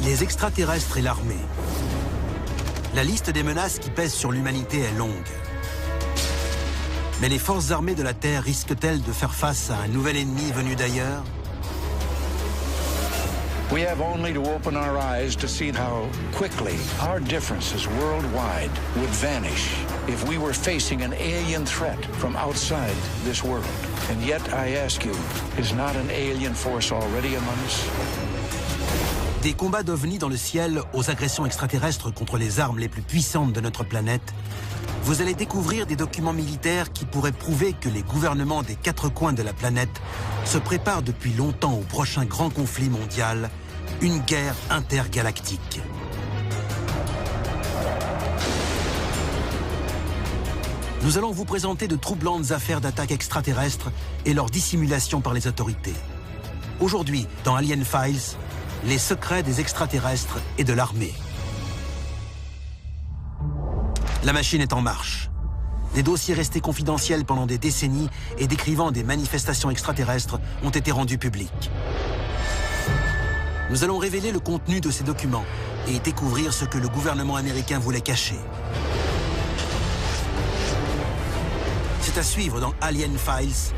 Les extraterrestres et l'armée. La liste des menaces qui pèsent sur l'humanité est longue. Mais les forces armées de la Terre risquent-elles de faire face à un nouvel ennemi venu d'ailleurs? We have only to open our eyes to see how quickly our differences worldwide would vanish if we were facing an alien threat from outside this world. And yet, I ask you, is not an alien force already among us? Des combats d'ovnis dans le ciel aux agressions extraterrestres contre les armes les plus puissantes de notre planète, vous allez découvrir des documents militaires qui pourraient prouver que les gouvernements des 4 coins de la planète se préparent depuis longtemps au prochain grand conflit mondial, une guerre intergalactique. Nous allons vous présenter de troublantes affaires d'attaques extraterrestres et leur dissimulation par les autorités. Aujourd'hui, dans Alien Files, les secrets des extraterrestres et de l'armée. La machine est en marche. Des dossiers restés confidentiels pendant des décennies et décrivant des manifestations extraterrestres ont été rendus publics. Nous allons révéler le contenu de ces documents et découvrir ce que le gouvernement américain voulait cacher. C'est à suivre dans Alien Files,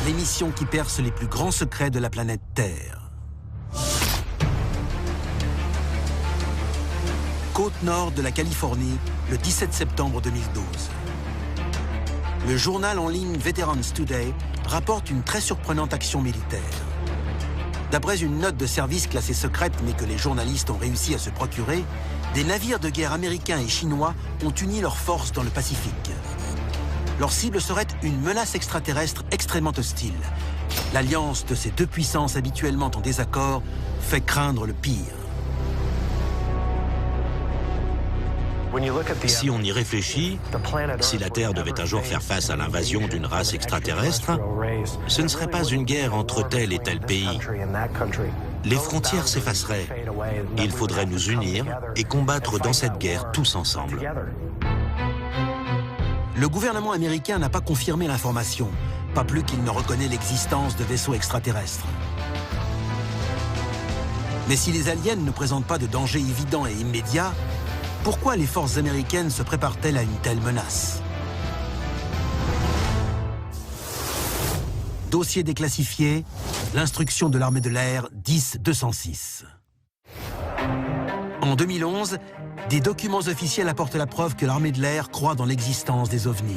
l'émission qui perce les plus grands secrets de la planète Terre. Côte nord de la Californie, le 17 septembre 2012. Le journal en ligne Veterans Today rapporte une très surprenante action militaire. D'après une note de service classée secrète mais que les journalistes ont réussi à se procurer, des navires de guerre américains et chinois ont uni leurs forces dans le Pacifique. Leur cible serait une menace extraterrestre extrêmement hostile. L'alliance de ces deux puissances habituellement en désaccord fait craindre le pire. Si on y réfléchit, si la Terre devait un jour faire face à l'invasion d'une race extraterrestre, ce ne serait pas une guerre entre tel et tel pays. Les frontières s'effaceraient. Il faudrait nous unir et combattre dans cette guerre tous ensemble. Le gouvernement américain n'a pas confirmé l'information, pas plus qu'il ne reconnaît l'existence de vaisseaux extraterrestres. Mais si les aliens ne présentent pas de danger évident et immédiat, pourquoi les forces américaines se préparent-elles à une telle menace? Dossier déclassifié, l'instruction de l'armée de l'air 10-206. En 2011, des documents officiels apportent la preuve que l'armée de l'air croit dans l'existence des ovnis.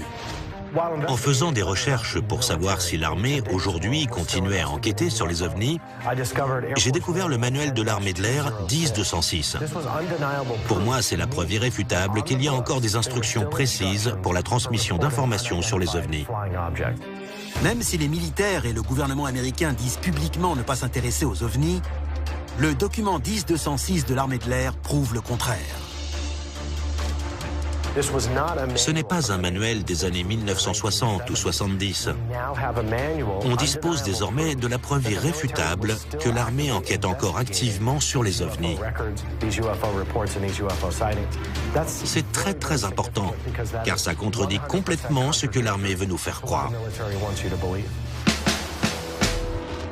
En faisant des recherches pour savoir si l'armée, aujourd'hui, continuait à enquêter sur les ovnis, j'ai découvert le manuel de l'armée de l'air 10-206. Pour moi, c'est la preuve irréfutable qu'il y a encore des instructions précises pour la transmission d'informations sur les ovnis. Même si les militaires et le gouvernement américain disent publiquement ne pas s'intéresser aux ovnis, le document 10-206 de l'armée de l'air prouve le contraire. Ce n'est pas un manuel des années 1960 ou 70. On dispose désormais de la preuve irréfutable que l'armée enquête encore activement sur les ovnis. C'est très très important, car ça contredit complètement ce que l'armée veut nous faire croire.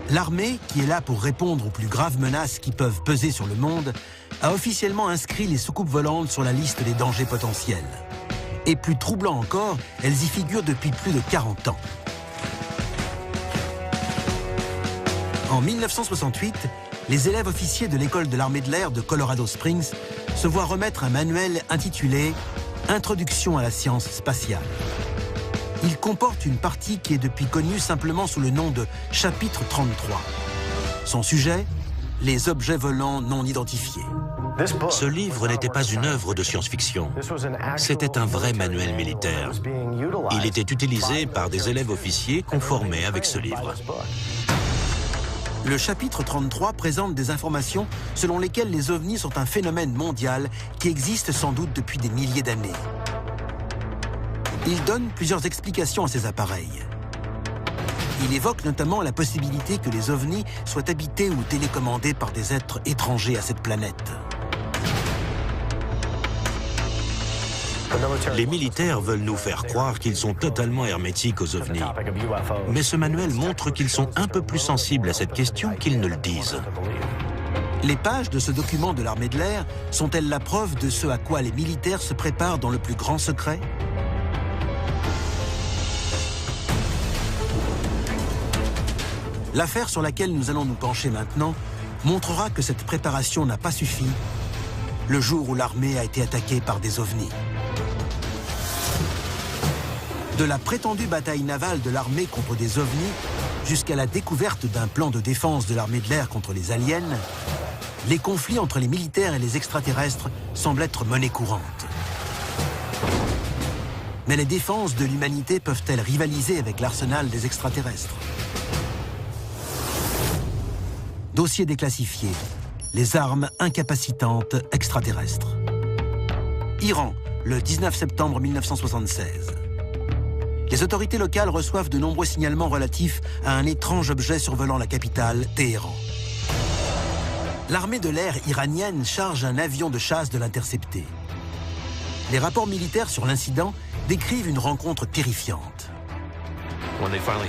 L'armée, qui est là pour répondre aux plus graves menaces qui peuvent peser sur le monde, a officiellement inscrit les soucoupes volantes sur la liste des dangers potentiels. Et plus troublant encore, elles y figurent depuis plus de 40 ans. En 1968, les élèves officiers de l'école de l'armée de l'air de Colorado Springs se voient remettre un manuel intitulé « Introduction à la science spatiale ». Il comporte une partie qui est depuis connue simplement sous le nom de « Chapitre 33 ». Son sujet, les objets volants non identifiés. Ce livre n'était pas une œuvre de science-fiction. C'était un vrai manuel militaire. Il était utilisé par des élèves officiers conformés avec ce livre. Le chapitre 33 présente des informations selon lesquelles les ovnis sont un phénomène mondial qui existe sans doute depuis des milliers d'années. Il donne plusieurs explications à ces appareils. Il évoque notamment la possibilité que les ovnis soient habités ou télécommandés par des êtres étrangers à cette planète. Les militaires veulent nous faire croire qu'ils sont totalement hermétiques aux ovnis. Mais ce manuel montre qu'ils sont un peu plus sensibles à cette question qu'ils ne le disent. Les pages de ce document de l'armée de l'air sont-elles la preuve de ce à quoi les militaires se préparent dans le plus grand secret? L'affaire sur laquelle nous allons nous pencher maintenant montrera que cette préparation n'a pas suffi le jour où l'armée a été attaquée par des ovnis. De la prétendue bataille navale de l'armée contre des ovnis jusqu'à la découverte d'un plan de défense de l'armée de l'air contre les aliens, les conflits entre les militaires et les extraterrestres semblent être monnaie courante. Mais les défenses de l'humanité peuvent-elles rivaliser avec l'arsenal des extraterrestres? Dossier déclassifié. Les armes incapacitantes extraterrestres. Iran, le 19 septembre 1976. Les autorités locales reçoivent de nombreux signalements relatifs à un étrange objet survolant la capitale, Téhéran. L'armée de l'air iranienne charge un avion de chasse de l'intercepter. Les rapports militaires sur l'incident décrivent une rencontre terrifiante.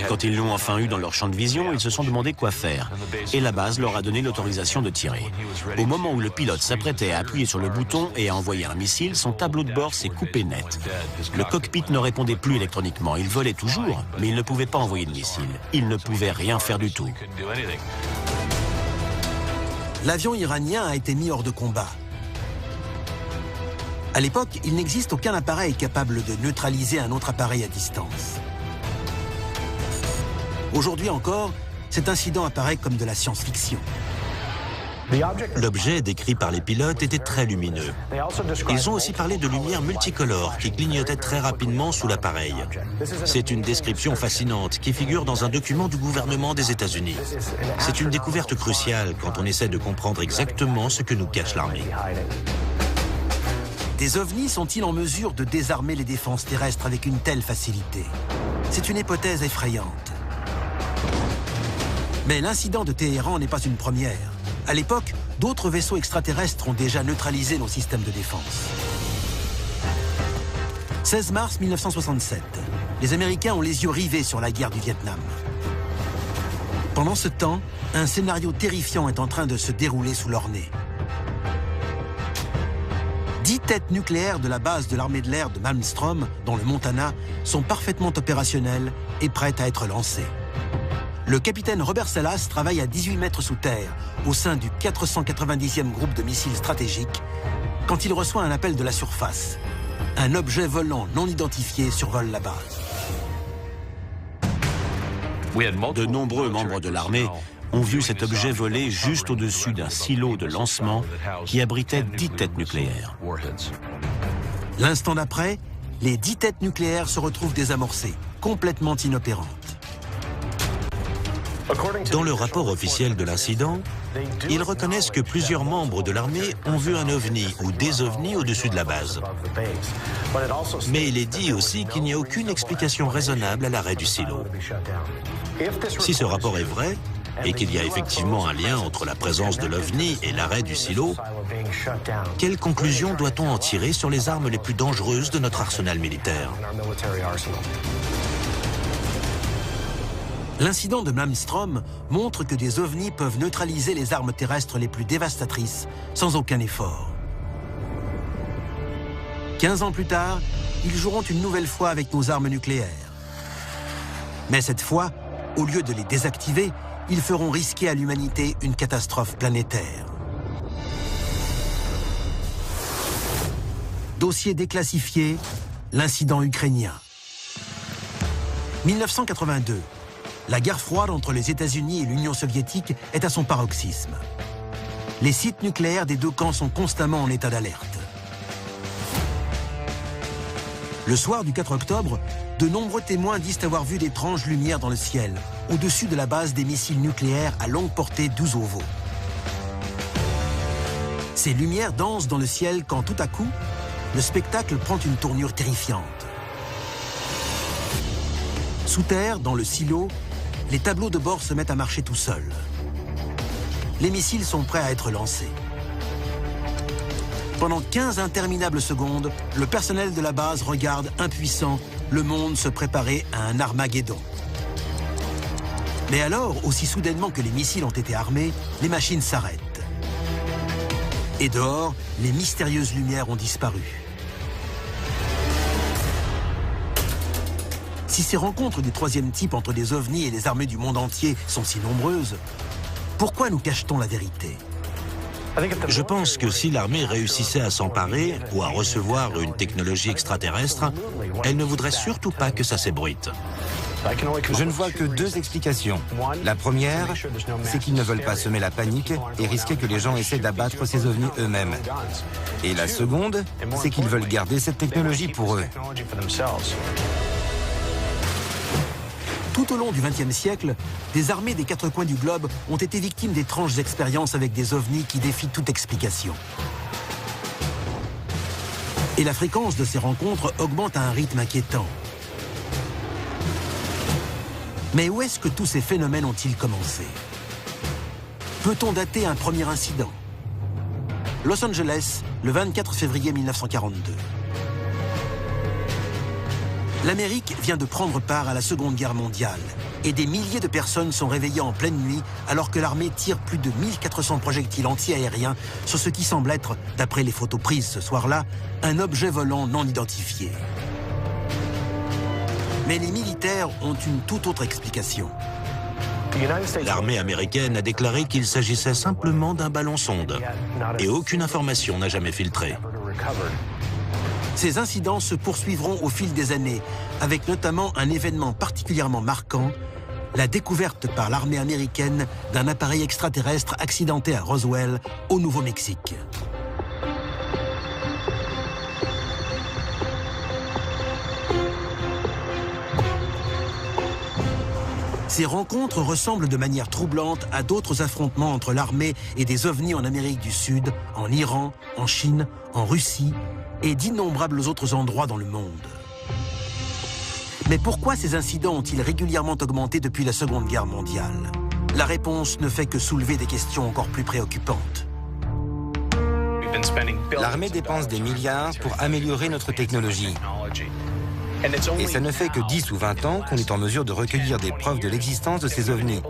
Quand ils l'ont enfin eu dans leur champ de vision, ils se sont demandé quoi faire. Et la base leur a donné l'autorisation de tirer. Au moment où le pilote s'apprêtait à appuyer sur le bouton et à envoyer un missile, son tableau de bord s'est coupé net. Le cockpit ne répondait plus électroniquement. Il volait toujours, mais il ne pouvait pas envoyer de missile. Il ne pouvait rien faire du tout. L'avion iranien a été mis hors de combat. À l'époque, il n'existe aucun appareil capable de neutraliser un autre appareil à distance. Aujourd'hui encore, cet incident apparaît comme de la science-fiction. L'objet décrit par les pilotes était très lumineux. Ils ont aussi parlé de lumière multicolore qui clignotait très rapidement sous l'appareil. C'est une description fascinante qui figure dans un document du gouvernement des États-Unis. C'est une découverte cruciale quand on essaie de comprendre exactement ce que nous cache l'armée. Des ovnis sont-ils en mesure de désarmer les défenses terrestres avec une telle facilité? C'est une hypothèse effrayante. Mais l'incident de Téhéran n'est pas une première. À l'époque, d'autres vaisseaux extraterrestres ont déjà neutralisé nos systèmes de défense. 16 mars 1967, les Américains ont les yeux rivés sur la guerre du Vietnam. Pendant ce temps, un scénario terrifiant est en train de se dérouler sous leur nez. 10 têtes nucléaires de la base de l'armée de l'air de Malmstrom, dans le Montana, sont parfaitement opérationnelles et prêtes à être lancées. Le capitaine Robert Salas travaille à 18 mètres sous terre, au sein du 490e groupe de missiles stratégiques, quand il reçoit un appel de la surface. Un objet volant non identifié survole la base. De nombreux membres de l'armée ont vu cet objet voler juste au-dessus d'un silo de lancement qui abritait 10 têtes nucléaires. L'instant d'après, les 10 têtes nucléaires se retrouvent désamorcées, complètement inopérantes. Dans le rapport officiel de l'incident, ils reconnaissent que plusieurs membres de l'armée ont vu un ovni ou des ovnis au-dessus de la base. Mais il est dit aussi qu'il n'y a aucune explication raisonnable à l'arrêt du silo. Si ce rapport est vrai, et qu'il y a effectivement un lien entre la présence de l'OVNI et l'arrêt du silo, quelle conclusion doit-on en tirer sur les armes les plus dangereuses de notre arsenal militaire? L'incident de Malmstrom montre que des ovnis peuvent neutraliser les armes terrestres les plus dévastatrices sans aucun effort. 15 ans plus tard, ils joueront une nouvelle fois avec nos armes nucléaires. Mais cette fois, au lieu de les désactiver, ils feront risquer à l'humanité une catastrophe planétaire. Dossier déclassifié, l'incident ukrainien. 1982. La guerre froide entre les États-Unis et l'Union soviétique est à son paroxysme. Les sites nucléaires des deux camps sont constamment en état d'alerte. Le soir du 4 octobre, de nombreux témoins disent avoir vu d'étranges lumières dans le ciel, au-dessus de la base des missiles nucléaires à longue portée d'Uzovo. Ces lumières dansent dans le ciel quand tout à coup, le spectacle prend une tournure terrifiante. Sous terre, dans le silo, les tableaux de bord se mettent à marcher tout seuls. Les missiles sont prêts à être lancés. Pendant 15 interminables secondes, le personnel de la base regarde, impuissant, le monde se préparer à un Armageddon. Mais alors, aussi soudainement que les missiles ont été armés, les machines s'arrêtent. Et dehors, les mystérieuses lumières ont disparu. Si ces rencontres du troisième type entre des ovnis et les armées du monde entier sont si nombreuses, pourquoi nous cache-t-on la vérité? Je pense que si l'armée réussissait à s'emparer ou à recevoir une technologie extraterrestre, elle ne voudrait surtout pas que ça s'ébruite. Je ne vois que deux explications. La première, c'est qu'ils ne veulent pas semer la panique et risquer que les gens essaient d'abattre ces ovnis eux-mêmes. Et la seconde, c'est qu'ils veulent garder cette technologie pour eux. Tout au long du XXe siècle, des armées des quatre coins du globe ont été victimes d'étranges expériences avec des ovnis qui défient toute explication. Et la fréquence de ces rencontres augmente à un rythme inquiétant. Mais où est-ce que tous ces phénomènes ont-ils commencé? Peut-on dater un premier incident? Los Angeles, le 24 février 1942. L'Amérique vient de prendre part à la Seconde Guerre mondiale et des milliers de personnes sont réveillées en pleine nuit alors que l'armée tire plus de 1400 projectiles anti-aériens sur ce qui semble être, d'après les photos prises ce soir-là, un objet volant non identifié. Mais les militaires ont une toute autre explication. L'armée américaine a déclaré qu'il s'agissait simplement d'un ballon-sonde et aucune information n'a jamais filtré. Ces incidents se poursuivront au fil des années, avec notamment un événement particulièrement marquant, la découverte par l'armée américaine d'un appareil extraterrestre accidenté à Roswell, au Nouveau-Mexique. Ces rencontres ressemblent de manière troublante à d'autres affrontements entre l'armée et des ovnis en Amérique du Sud, en Iran, en Chine, en Russie et d'innombrables autres endroits dans le monde. Mais pourquoi ces incidents ont-ils régulièrement augmenté depuis la Seconde Guerre mondiale? La réponse ne fait que soulever des questions encore plus préoccupantes. L'armée dépense des milliards pour améliorer notre technologie. Et ça ne fait que 10 ou 20 ans qu'on est en mesure de recueillir des preuves de l'existence de ces ovnis.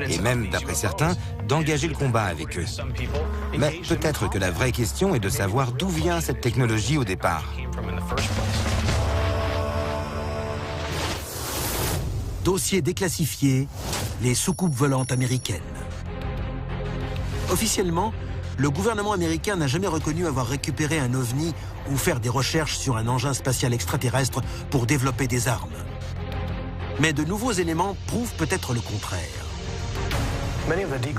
Et même, d'après certains, d'engager le combat avec eux. Mais peut-être que la vraie question est de savoir d'où vient cette technologie au départ. Dossier déclassifié, les soucoupes volantes américaines. Officiellement, le gouvernement américain n'a jamais reconnu avoir récupéré un ovni ou faire des recherches sur un engin spatial extraterrestre pour développer des armes. Mais de nouveaux éléments prouvent peut-être le contraire.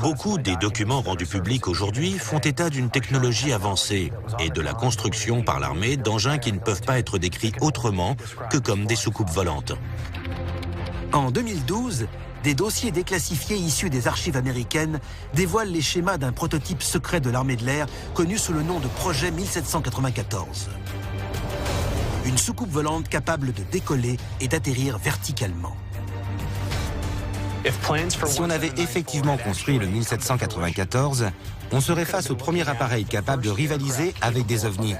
Beaucoup des documents rendus publics aujourd'hui font état d'une technologie avancée et de la construction par l'armée d'engins qui ne peuvent pas être décrits autrement que comme des soucoupes volantes. En 2012, des dossiers déclassifiés issus des archives américaines dévoilent les schémas d'un prototype secret de l'armée de l'air connu sous le nom de projet 1794. Une soucoupe volante capable de décoller et d'atterrir verticalement. Si on avait effectivement construit le 1794, on serait face au premier appareil capable de rivaliser avec des ovnis.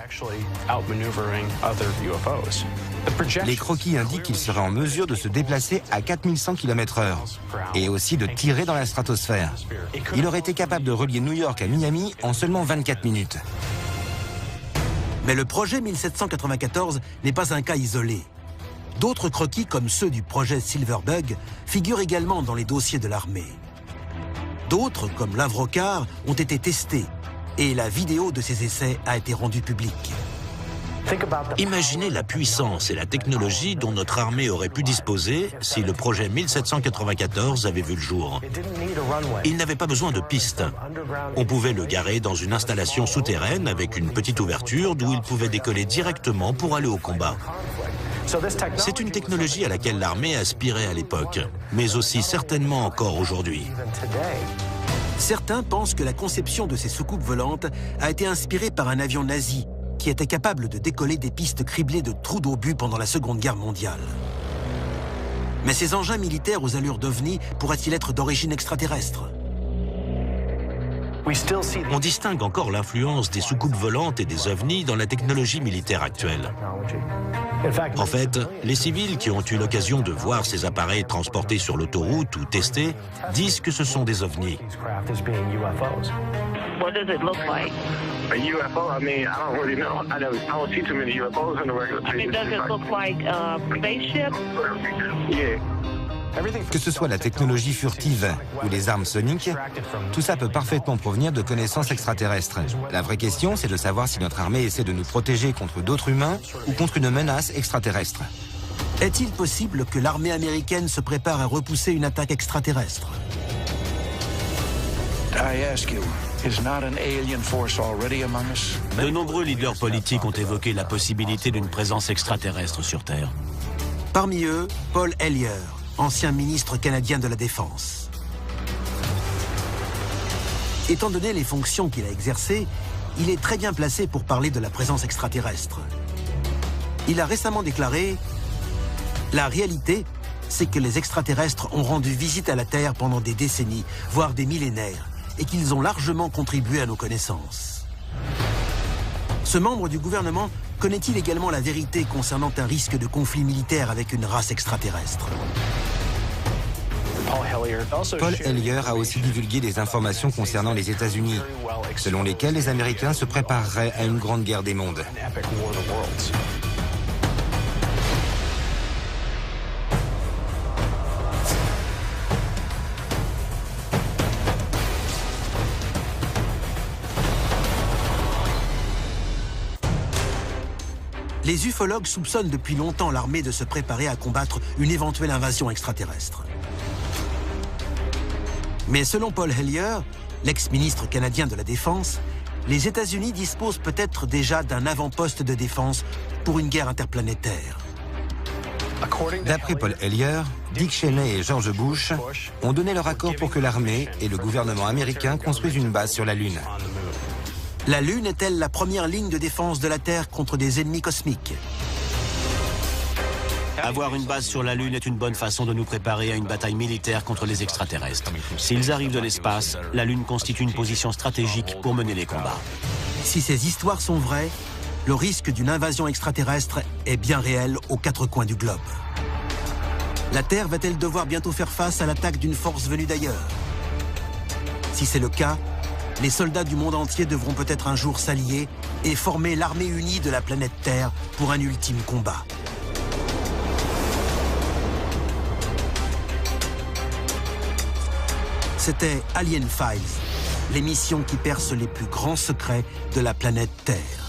Les croquis indiquent qu'il serait en mesure de se déplacer à 4100 km/h et aussi de tirer dans la stratosphère. Il aurait été capable de relier New York à Miami en seulement 24 minutes. Mais le projet 1794 n'est pas un cas isolé. D'autres croquis, comme ceux du projet Silverbug, figurent également dans les dossiers de l'armée. D'autres, comme l'Avrocar, ont été testés et la vidéo de ces essais a été rendue publique. Imaginez la puissance et la technologie dont notre armée aurait pu disposer si le projet 1794 avait vu le jour. Il n'avait pas besoin de piste. On pouvait le garer dans une installation souterraine avec une petite ouverture d'où il pouvait décoller directement pour aller au combat. C'est une technologie à laquelle l'armée aspirait à l'époque, mais aussi certainement encore aujourd'hui. Certains pensent que la conception de ces soucoupes volantes a été inspirée par un avion nazi qui était capable de décoller des pistes criblées de trous d'obus pendant la Seconde Guerre mondiale. Mais ces engins militaires aux allures d'ovnis pourraient-ils être d'origine extraterrestre? On distingue encore l'influence des soucoupes volantes et des ovnis dans la technologie militaire actuelle. En fait, les civils qui ont eu l'occasion de voir ces appareils transportés sur l'autoroute ou testés disent que ce sont des ovnis. What does it look like? A UFO? I mean, I don't really know. I don't see too many UFOs in the regular I mean, does it look like a spaceship? Yeah. Que ce soit la technologie furtive ou les armes soniques, tout ça peut parfaitement provenir de connaissances extraterrestres. La vraie question, c'est de savoir si notre armée essaie de nous protéger contre d'autres humains ou contre une menace extraterrestre. Est-il possible que l'armée américaine se prépare à repousser une attaque extraterrestre? I ask you, is not an alien force already among us? De nombreux leaders politiques ont évoqué la possibilité d'une présence extraterrestre sur Terre. Parmi eux, Paul Hellyer, ancien ministre canadien de la Défense. Étant donné les fonctions qu'il a exercées, il est très bien placé pour parler de la présence extraterrestre. Il a récemment déclaré « La réalité, c'est que les extraterrestres ont rendu visite à la Terre pendant des décennies, voire des millénaires, et qu'ils ont largement contribué à nos connaissances. » Ce membre du gouvernement connaît-il également la vérité concernant un risque de conflit militaire avec une race extraterrestre? Paul Hellyer a aussi divulgué des informations concernant les États-Unis, selon lesquelles les Américains se prépareraient à une grande guerre des mondes. Les ufologues soupçonnent depuis longtemps l'armée de se préparer à combattre une éventuelle invasion extraterrestre. Mais selon Paul Hellyer, l'ex-ministre canadien de la Défense, les États-Unis disposent peut-être déjà d'un avant-poste de défense pour une guerre interplanétaire. D'après Paul Hellyer, Dick Cheney et George Bush ont donné leur accord pour que l'armée et le gouvernement américain construisent une base sur la Lune. La Lune est-elle la première ligne de défense de la Terre contre des ennemis cosmiques? Avoir une base sur la Lune est une bonne façon de nous préparer à une bataille militaire contre les extraterrestres. S'ils arrivent de l'espace, la Lune constitue une position stratégique pour mener les combats. Si ces histoires sont vraies, le risque d'une invasion extraterrestre est bien réel aux quatre coins du globe. La Terre va-t-elle devoir bientôt faire face à l'attaque d'une force venue d'ailleurs? Si c'est le cas, les soldats du monde entier devront peut-être un jour s'allier et former l'armée unie de la planète Terre pour un ultime combat. C'était Alien Files, l'émission qui perce les plus grands secrets de la planète Terre.